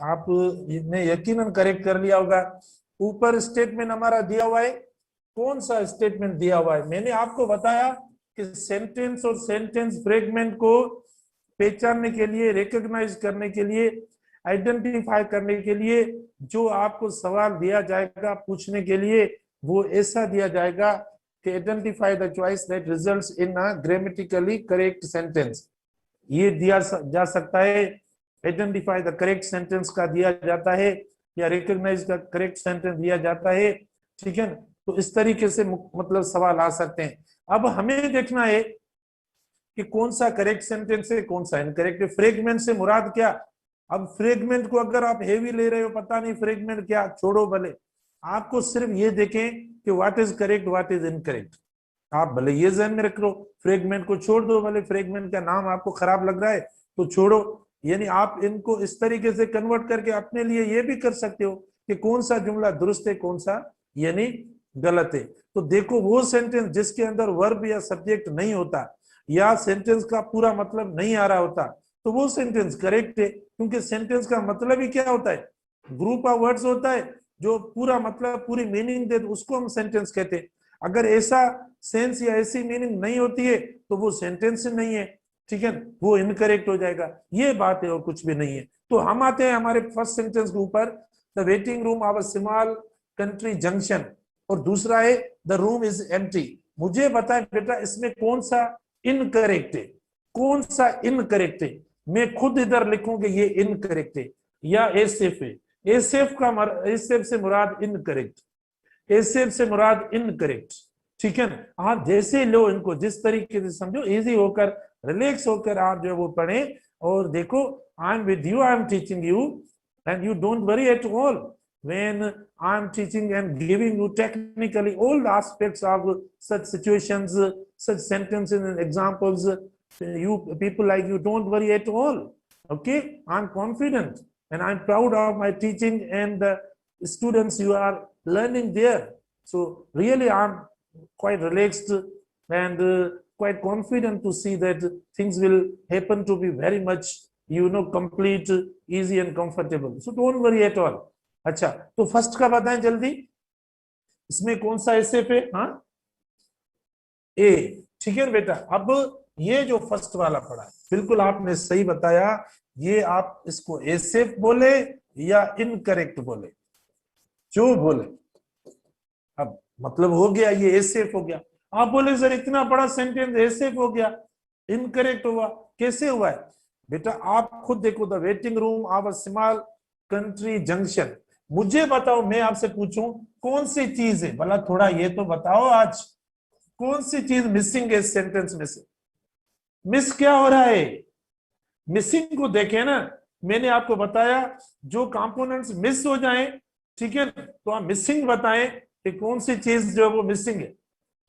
आपने यकीनन करेक्ट कर लिया होगा। ऊपर स्टेटमेंट हमारा दिया हुआ है, कौन सा स्टेटमेंट दिया हुआ है? मैंने आपको बताया कि सेंटेंस और सेंटेंस फ्रेगमेंट को पहचानने के लिए, रिकॉग्नाइज करने के लिए, आइडेंटिफाई करने के लिए जो आपको सवाल दिया जाएगा पूछने के लिए, वो ऐसा दिया जाएगा कि identify the choice that results in a grammatically correct sentence. ये दिया जा सकता है, आइडेंटिफाई द करेक्ट सेंटेंस का दिया जाता है, या रिकॉग्नाइज का करेक्ट सेंटेंस दिया जाता है। ठीक है, तो इस तरीके से मतलब सवाल आ सकते हैं। अब हमें देखना है कि कौन सा करेक्ट सेंटेंस है, कौन सा इनकरेक्ट है। फ्रेगमेंट से मुराद क्या? अब फ्रेगमेंट को अगर आप हेवी ले रहे हो, पता नहीं फ्रेगमेंट क्या, छोड़ो भले, आपको सिर्फ ये देखें कि what is correct what is incorrect. आप भले ये ध्यान में रख लो, फ्रेगमेंट को छोड़ दो, भले फ्रेगमेंट का नाम आपको खराब लग रहा है तो छोड़ो। यानी आप इनको इस तरीके से कन्वर्ट करके अपने लिए ये भी कर सकते हो कि कौन सा जुमला दुरुस्त है, कौन सा यानी गलत है। तो देखो, वो सेंटेंस जिसके अंदर वर्ब या सब्जेक्ट नहीं होता, या सेंटेंस का पूरा मतलब नहीं आ रहा होता, तो वो सेंटेंस करेक्ट है। क्योंकि सेंटेंस का मतलब ही क्या होता है? ग्रुप ऑफ वर्ड्स होता है जो पूरा मतलब पूरी मीनिंग दे, उसको हम सेंटेंस कहते हैं। अगर ऐसा सेंस या ऐसी मीनिंग नहीं होती है तो वो सेंटेंस नहीं है। ठीक है, वो इनकरेक्ट हो जाएगा, ये बात है और कुछ भी नहीं है। तो हम आते हैं हमारे फर्स्ट सेंटेंस के ऊपर, the waiting room of a small country junction, और दूसरा है द रूम इज एम्प्टी। मुझे बताए बेटा, इसमें कौन सा इनकरेक्ट है, कौन सा इनकरेक्ट है? मैं खुद इधर लिखूंगी ये इनकरेक्ट है या एसेफ है। एसेफ एसेफ से मुराद इनकरेक्ट, एसेफ से मुराद इनकरेक्ट। ठीक है, आप जैसे लो इनको, जिस तरीके से समझो, इजी होकर, रिलैक्स होकर आप जो वो पढ़ें। और देखो, I am with you, I am teaching you, and you don't worry at all when I am teaching and giving you technically all the aspects of such situations, such sentences and examples. You people like you don't worry at all. Okay, I'm confident and I'm proud of my teaching and the students you are learning there. So really, I'm quite relaxed and quite confident to see that things will happen to be very much, complete, easy and comfortable. So don't worry at all. अच्छा, तो first का बताएं जल्दी, इसमें कौन सा एसेफ है? हाँ, ए। ठीक है बेटा, अब ये जो फर्स्ट वाला पढ़ा है, बिल्कुल आपने सही बताया। ये आप इसको एसेफ बोले या इनकरेक्ट बोले, जो बोले, अब मतलब हो गया, ये एसेफ हो गया। आप बोले सर इतना बड़ा सेंटेंस एसेफ हो गया, इनकरेक्ट हुआ, कैसे हुआ है? बेटा आप खुद देखो, the waiting room of a small country junction. मुझे बताओ, मैं आपसे पूछूं कौन सी चीज है, भला थोड़ा ये तो बताओ आज, कौन सी चीज मिसिंग है इस सेंटेंस में से? मिस क्या हो रहा है? मिसिंग को देखें ना, मैंने आपको बताया जो कंपोनेंट्स मिस हो जाएं, ठीक है, तो आप मिसिंग बताएं कि कौन सी चीज जो है वो मिसिंग है।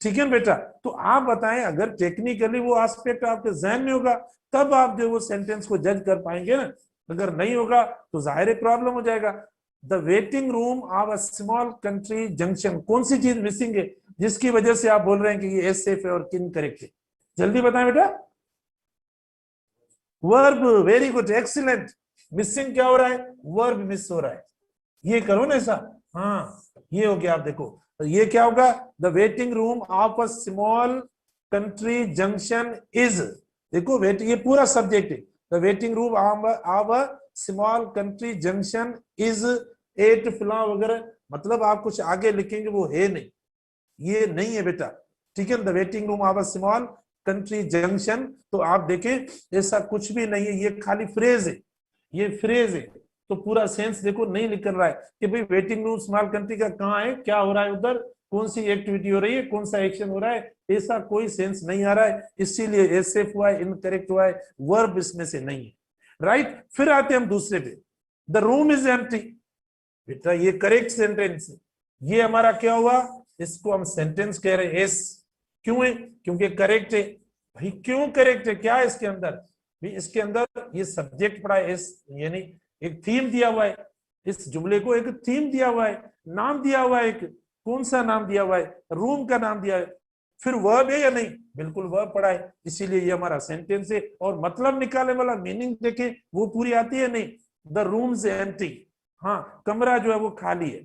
ठीक है बेटा, तो आप बताएं, अगर टेक्निकली वो एस्पेक्ट आपके जहन में होगा तब आप जो वो सेंटेंस को जज कर पाएंगे ना, अगर नहीं होगा तो जाहिर प्रॉब्लम हो जाएगा। The waiting room of a small country junction, कौन सी चीज मिसिंग है जिसकी वजह से आप बोल रहे हैं कि ये सेफ है और इनकरेक्ट है? जल्दी बताएं बेटा। Verb, very good, excellent. Missing क्या हो रहा है? वर्ब मिस हो रहा है। ये करो ना ऐसा, हाँ ये हो गया। आप देखो, तो ये क्या होगा? The waiting room of a small country junction is, देखो वेट, ये पूरा सब्जेक्ट है। The waiting room of a small country junction is at फिला वगैरह, मतलब आप कुछ आगे लिखेंगे वो है नहीं, ये नहीं है बेटा। ठीक है, the waiting room of a small country junction, तो आप देखें ऐसा कुछ भी नहीं है, ये खाली फ्रेज है, ये फ्रेज है। तो पूरा सेंस देखो नहीं निकल रहा है कि भाई वेटिंग रूम स्मॉल कंट्री का कहाँ है, क्या हो रहा है उधर, कौन सी एक्टिविटी हो रही है, कौन सा एक्शन हो रहा है, ऐसा कोई सेंस नहीं आ रहा है। इसीलिए एसेफ हुआ है, इनकरेक्ट हुआ है, वर्ब इसमें से नहीं है। राइट, फिर आते हम दूसरे पे, द रूम इज एम्प्टी। बेटा ये करेक्ट सेंटेंस है, ये हमारा क्या हुआ, इसको हम सेंटेंस कह रहे हैं। एस क्यों है? क्योंकि करेक्ट है। भाई क्यों करेक्ट है, क्या है इसके अंदर? भाई इसके अंदर ये सब्जेक्ट पड़ा है, एस, यानी एक थीम दिया हुआ है, इस जुमले को एक थीम दिया हुआ है, नाम दिया हुआ है, एक कौन सा नाम दिया हुआ है? रूम का नाम दिया है। फिर वर्ब है या नहीं? बिल्कुल वर्ब पड़ा है, इसीलिए ये हमारा सेंटेंस है। और मतलब निकालने वाला मीनिंग देखें, वो पूरी आती है नहीं? द रूम्स एम्प्टी, हाँ कमरा जो है वो खाली है,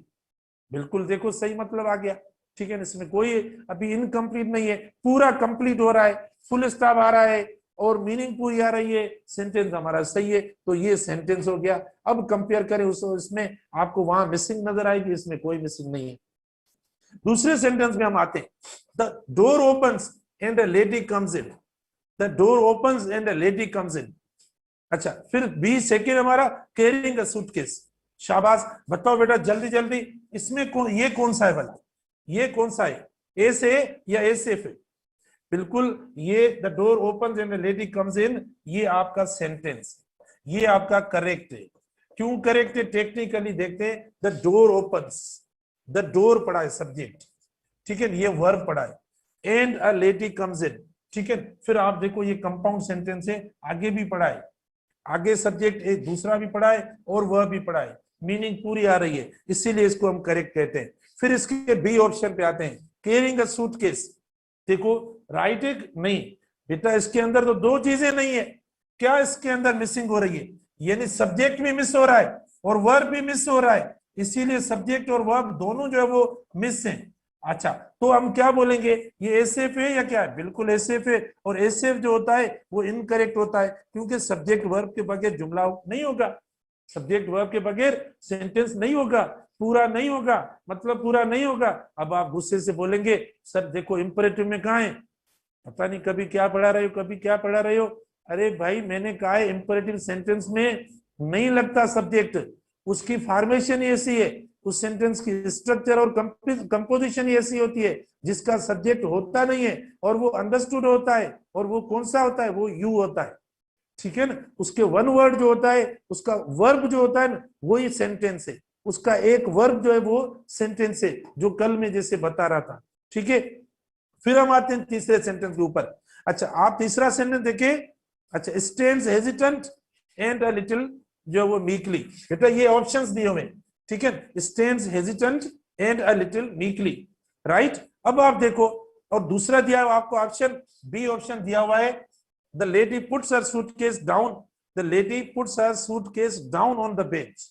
बिल्कुल देखो सही मतलब आ गया, ठीक है, इसमें कोई अभी इनकम्प्लीट नहीं है, पूरा कंप्लीट हो रहा है, फुल स्टॉप आ रहा है और मीनिंग पूरी आ रही है, सेंटेंस हमारा सही है, तो ये सेंटेंस हो गया। अब कंपेयर करें उसको, इसमें आपको वहां मिसिंग नजर आएगी, इसमें कोई मिसिंग नहीं है। दूसरे सेंटेंस में हम आते हैं, the door opens and a lady comes in, the door opens and a lady comes in. अच्छा, फिर बी सेकेंड हमारा कैरिंग अ सूटकेस, शाबाश, बताओ बेटा जल्दी जल्दी, इसमें ये कौन सा है भला, ये कौन सा है, ए से या ए से फिर, बिल्कुल ये the door open and lady comes in, ये आपका सेंटेंस, ये आपका करेक्ट है। क्यों करेक्ट है, टेक्निकली देखते हैं, the door opens, the door पढ़ा है सब्जेक्ट, ठीक है, ये वर्ब पढ़ा है, and a lady comes in, ठीक है, फिर आप देखो ये कंपाउंड सेंटेंस है, आगे भी पढ़ा है, आगे सब्जेक्ट एक दूसरा भी पढ़ा है और वह भी पढ़ा है, मीनिंग पूरी आ रही है, इसीलिए इसको हम करेक्ट कहते हैं। फिर इसके बी ऑप्शन पे आते हैं, कैरिंग अ सूटकेस, देखो राइट है नहीं बेटा, इसके अंदर तो दो चीजें नहीं है, क्या इसके अंदर मिसिंग हो रही है, यानी सब्जेक्ट भी मिस हो रहा है और वर्ब भी मिस हो रहा है, इसीलिए सब्जेक्ट और वर्ब दोनों जो है वो मिस है। अच्छा, तो हम क्या बोलेंगे, ये एसएफ है या क्या है, बिल्कुल एसएफ है, और एसएफ जो होता है वो इनकरेक्ट होता है, क्योंकि सब्जेक्ट वर्ब के बगैर जुमला नहीं होगा, सब्जेक्ट वर्ब के बगैर सेंटेंस नहीं होगा, पूरा नहीं होगा, मतलब पूरा नहीं होगा। अब आप गुस्से से बोलेंगे सर देखो इंपरेटिव में कहाँ है, पता नहीं कभी क्या पढ़ा रहे हो, कभी क्या पढ़ा रहे हो, अरे भाई मैंने कहा है इंपरेटिव सेंटेंस में नहीं लगता सब्जेक्ट, उसकी फॉर्मेशन ऐसी है, उस सेंटेंस की स्ट्रक्चर और कंपोजिशन ऐसी होती है जिसका सब्जेक्ट होता नहीं है और वो अंडरस्टूड होता है, और वो कौन सा होता है, वो यू होता है, ठीक है ना, उसके वन वर्ड जो होता है, उसका वर्ब जो होता है ना, वही सेंटेंस है, उसका एक वर्ब जो है वो सेंटेंस है, जो कल में जैसे बता रहा था, ठीक है। फिर हम आते हैं तीसरे सेंटेंस के ऊपर। अच्छा, आप तीसरा सेंटेंस देखिए, अच्छा, stands hesitant and a little जो वो मीकली, बेटा ये ऑप्शंस दिए हुए, ठीक है, stands hesitant and a little meekly, right. अब आप देखो, और दूसरा दिया हुआ आपको ऑप्शन बी ऑप्शन दिया हुआ है, the lady puts her suitcase down, the lady puts her suitcase down on the bench.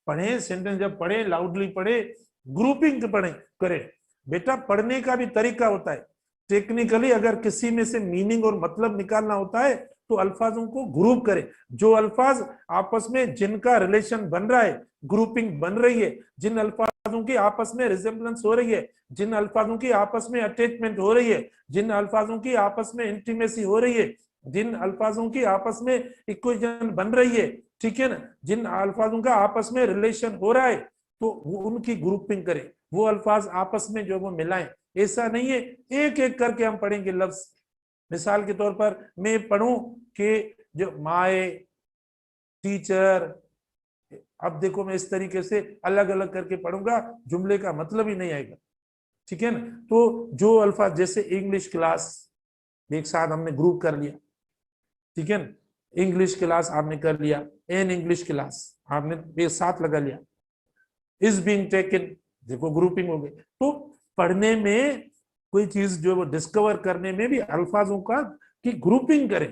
पढ़े सेंटेंस, जब पढ़े लाउडली पढ़े, ग्रुपिंग पढ़े करें, बेटा पढ़ने का भी तरीका होता है, टेक्निकली अगर किसी में से मीनिंग और मतलब निकालना होता है तो अल्फाजों को ग्रुप करें, जो अल्फाज आपस में जिनका रिलेशन बन रहा है, ग्रुपिंग बन रही है, जिन अल्फाजों की आपस में रिजेम्बलेंस हो रही है, जिन अल्फाजों की आपस में अटैचमेंट हो रही है, जिन अल्फाजों की आपस में इंटीमेसी हो रही है, जिन अल्फाजों की आपस में इक्वेशन बन रही है, ठीक है ना, जिन अल्फाजों का आपस में रिलेशन हो रहा है, तो वो उनकी ग्रुपिंग करें, वो अल्फाज आपस में जो वो मिलाएं, ऐसा नहीं है एक एक करके हम पढ़ेंगे लफ्ज। मिसाल के तौर पर मैं पढ़ूं कि जो माए, टीचर, अब देखो मैं इस तरीके से अलग अलग करके पढ़ूंगा, जुमले का मतलब ही नहीं आएगा, ठीक है ना। तो जो अल्फाज जैसे इंग्लिश क्लास एक साथ हमने ग्रुप कर लिया, ठीक है ना, इंग्लिश क्लास आपने कर लिया, एन इंग्लिश क्लास आपने एक साथ लगा लिया, इज बीइंग टेकन, देखो ग्रुपिंग हो गई। तो पढ़ने में कोई चीज जो वो डिस्कवर करने में भी अल्फाजों का की ग्रुपिंग करें,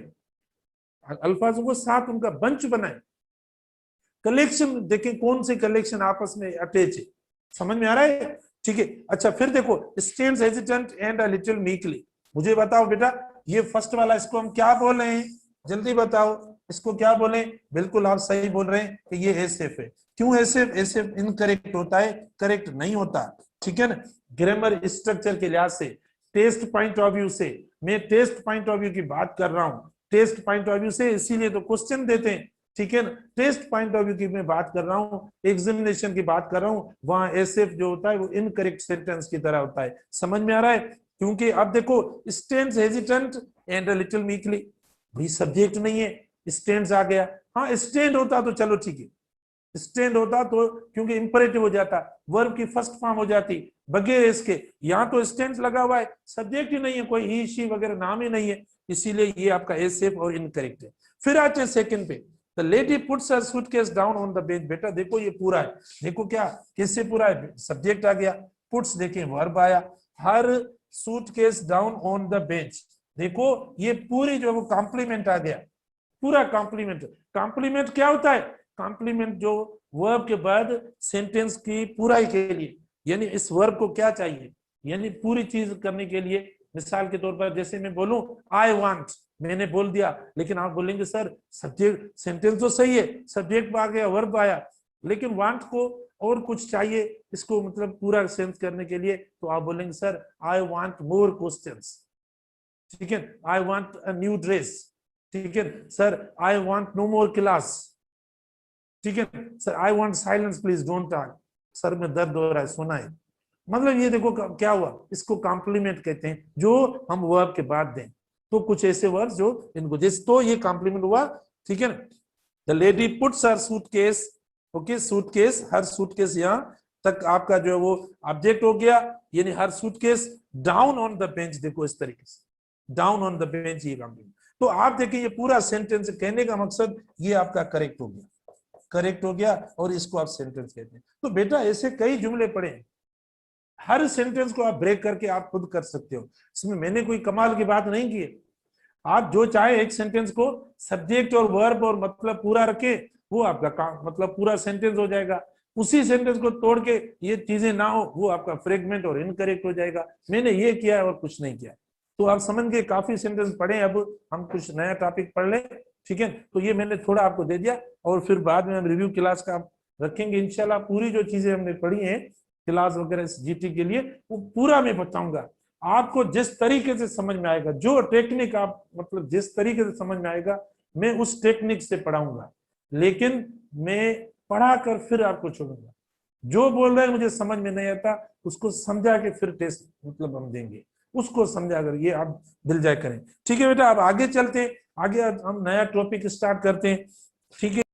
अल्फाजों को साथ उनका बंच बनाए, कलेक्शन देखें कौन से कलेक्शन आपस में अटैच है, समझ में आ रहा है, ठीक है। अच्छा, फिर देखो stands hesitant and a little meekly, मुझे बताओ बेटा ये फर्स्ट वाला इसको हम क्या बोल रहे हैं, जल्दी बताओ इसको क्या बोले, बिल्कुल आप सही बोल रहे हैं कि ये एसएफ है। क्यों एसएफ, एसएफ इनकरेक्ट होता है, करेक्ट नहीं होता, ठीक है ना, ग्रामर स्ट्रक्चर के लिहाज से, टेस्ट पॉइंट ऑफ व्यू से, मैं टेस्ट पॉइंट ऑफ व्यू की बात कर रहा हूं, टेस्ट पॉइंट ऑफ व्यू से, इसीलिए तो क्वेश्चन देते हैं, ठीक है ना, टेस्ट पॉइंट ऑफ व्यू की मैं बात कर रहा हूँ, एग्जामिनेशन की बात कर रहा हूँ, वहां एसएफ जो होता है वो इनकरेक्ट सेंटेंस की तरह होता है, समझ में आ रहा है। क्योंकि अब देखो stands hesitant and a little meekly, भाई सब्जेक्ट नहीं है, स्टैंड्स आ गया, हाँ स्टैंड होता तो चलो ठीक है, स्टैंड होता तो क्योंकि इंपरेटिव हो जाता, वर्ब की फर्स्ट फॉर्म हो जाती, बगैर इसके, यहाँ तो स्टैंड लगा हुआ है, सब्जेक्ट ही नहीं है, कोई ही शी वगैरह नाम ही नहीं है, इसीलिए ये आपका एसेफ और इनकरेक्ट है। फिर आते हैं सेकंड पे, the lady puts her suitcase down on the bench, बेटा देखो ये पूरा है, देखो क्या किससे पूरा है, सब्जेक्ट आ गया, पुट्स देखिए वर्ब आया, her suitcase down on the bench, देखो ये पूरी जो वो कॉम्प्लीमेंट आ गया, पूरा कॉम्प्लीमेंट, कॉम्प्लीमेंट क्या होता है, कॉम्प्लीमेंट जो वर्ब के बाद सेंटेंस की पूराई के लिए, यानी इस वर्ब को क्या चाहिए, यानी पूरी चीज करने के लिए। मिसाल के तौर पर जैसे मैं बोलूं आई वांट, मैंने बोल दिया, लेकिन आप बोलेंगे सर सब्जेक्ट सेंटेंस तो सही है, सब्जेक्ट आ गया, वर्ब आया, लेकिन वांट को और कुछ चाहिए इसको मतलब पूरा सेंस करने के लिए, तो आप बोलेंगे sir I want more questions, ठीक है, I want a new dress, ठीक है sir, I want no more class, ठीक है sir, I want silence please don't talk, सर में दर्द हो रहा है सुना है। मतलब ये देखो क्या हुआ, इसको कॉम्प्लीमेंट कहते हैं जो हम वर्ब के बाद दें। तो कुछ ऐसे वर्ड जो इनको जिस, तो ये कॉम्प्लीमेंट हुआ, ठीक है। The lady puts her suitcase, okay, suitcase, her suitcase यहाँ तक आपका जो है वो ऑब्जेक्ट हो गया, यानी her suitcase down on the bench, देखो इस तरीके से डाउन ऑन द बेंच, ये कॉम्प्लीमेंट। तो आप देखिए ये पूरा सेंटेंस कहने का मकसद ये आपका करेक्ट हो गया, करेक्ट हो गया, और इसको आप सेंटेंस कहते हैं। तो बेटा ऐसे कई जुमले पढ़े हैं, हर सेंटेंस को आप ब्रेक करके आप खुद कर सकते हो, इसमें मैंने कोई कमाल की बात नहीं की है। आप जो चाहे एक सेंटेंस को सब्जेक्ट और वर्ब और मतलब पूरा रखे, वो आपका काम मतलब पूरा सेंटेंस हो जाएगा। उसी सेंटेंस को तोड़ के ये चीजें ना हो, वो आपका फ्रेगमेंट और इनकरेक्ट हो जाएगा। मैंने ये किया है और कुछ नहीं किया। तो आप समझ गए, काफी सेंटेंस पढ़े, अब हम कुछ नया टॉपिक पढ़ लें, ठीक है। तो ये मैंने थोड़ा आपको दे दिया, और फिर बाद में हम रिव्यू क्लास का रखेंगे इंशाल्लाह। पूरी जो चीजें हमने पढ़ी हैं क्लास वगैरह जीटी के लिए, वो पूरा मैं बताऊंगा आपको, जिस तरीके से समझ में आएगा, जो टेक्निक आप मतलब जिस तरीके से समझ में आएगा, मैं उस टेक्निक से पढ़ाऊंगा। लेकिन मैं पढ़ा कर फिर आपको छोड़ूंगा, जो बोल रहे हैं मुझे समझ में नहीं आता उसको समझा के फिर टेस्ट मतलब हम देंगे, उसको समझा कर ये आप दिल जाए करें। ठीक है बेटा, अब आगे चलते हैं, आगे हम नया टॉपिक स्टार्ट करते हैं, ठीक है।